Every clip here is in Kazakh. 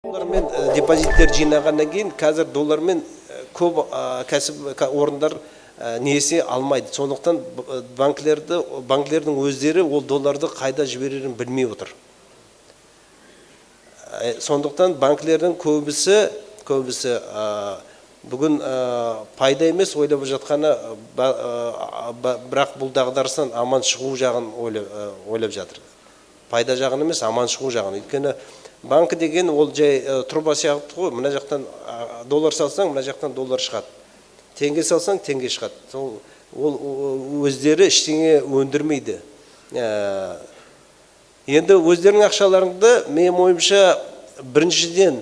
Доллармен депозиттер жинағаннан кейін қазір доллармен көп кәсіп орындар несие алмайды. Сондықтан банктердің өздері ол долларды қайда жіберерін білмей отыр. Сондықтан банктердің көбісі бүгін пайда емес ойлап жатқаны, бірақ бұл дағдарыстан аман шығу жағын ойлап жатыр. Пайда жағын емес, аман шығу жағын. Өйткені банк деген ол жай труба сияқты ғой, мына жақтан доллар салсаң, мына жақтан доллар шығады. Теңге салсаң, теңге шығады. Ол өздері ештеңе өндірмейді. Енді өздерінің ақшаларыңды, менің ойымша, біріншіден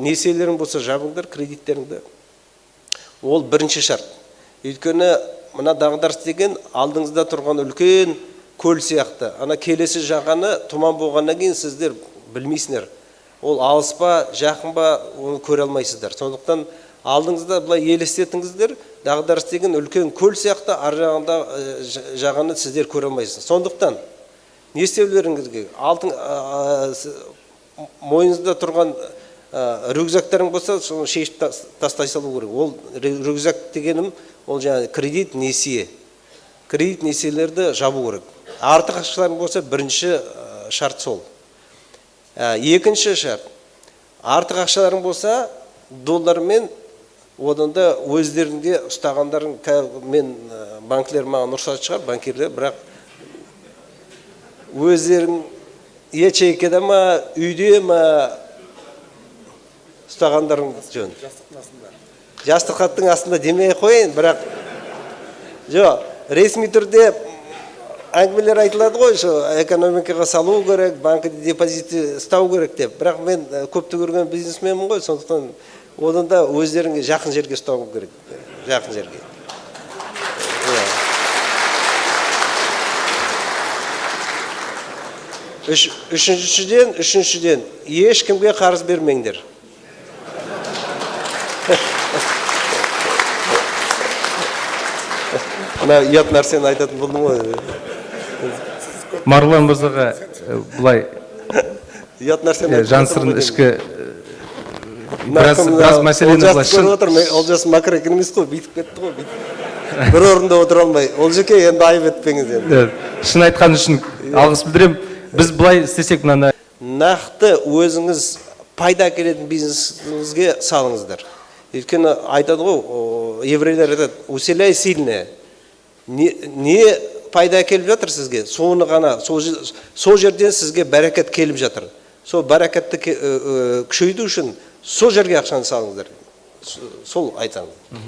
несиелерің болса жабыңдар, кредиттеріңді. Ол бірінші шарт. Өйткені мына дағдарыс деген алдыңызда тұрған үлкен көл сияқты. Ана келесі жағаны тұман болғаннан кейін сіздер білмейсіңдер. Ол алыс па, жақын ба, оны көре алмайсыздар. Сондықтан алдыңызда былай елестетіңіздер, дағдарыс деген үлкен көл сияқты, ар жағаны сіздер көре алмайсыз. Сондықтан не істеулеріңізге мойныңызда тұрған рюкзактарың болса, соны шешіп тастай салу керек. Ол рюкзак дегенім, ол жаңағы кредит, несие. Кредит, несиелерді жабу керек. Артық ақшаларың болса, бірінші шарт сол. Екінші шарт. Артық ақшаларың болса, доллармен одында өздерінде ұстағандарын, мен банкілер маған ұрсат шығар, банкерлер, бірақ өздерің ячейкада ма, үйде ма ұстағандарың жөн. Жастық астында демей қойын, бірақ ресми түрде әңгімелер айтылады ғой, экономикаға салу керек, банкіде депозиті ұстау керек деп. Бірақ мен көпті көрген бизнесменмін ғой, сондықтан одында өздеріңе жақын жерге ұстау керек. Жақын жерге. Үшіншіден, ешкімге қарыз бермеңдер. Мына ұят нәрсені айтатын болдым ғой. Марғұлан Мырзаға бұлай жансырын ішкі біраз мәселені бұлай шын. Ол жасы макроэкономист қой, бүйтіп кетті ғой. Бір орында отыра алмай. Ол жеке енді айып етпеңіз енді. Шын айтқан үшін алғыс білдірем. Біз бұлай істесек мынаны. Нақты өзіңіз пайда әкелетін бизнесіңізге салыңыздар. Өйткені айтады ғой, еврейлер айтады, усиляй сильное. Не пайда әкеліп жатыр сізге? Соны ғана, сол жерден сізге бәрекет келіп жатыр. Сол бәрекетті күшейту үшін сол жерге ақшаны салыңыздар. Сол айтамын.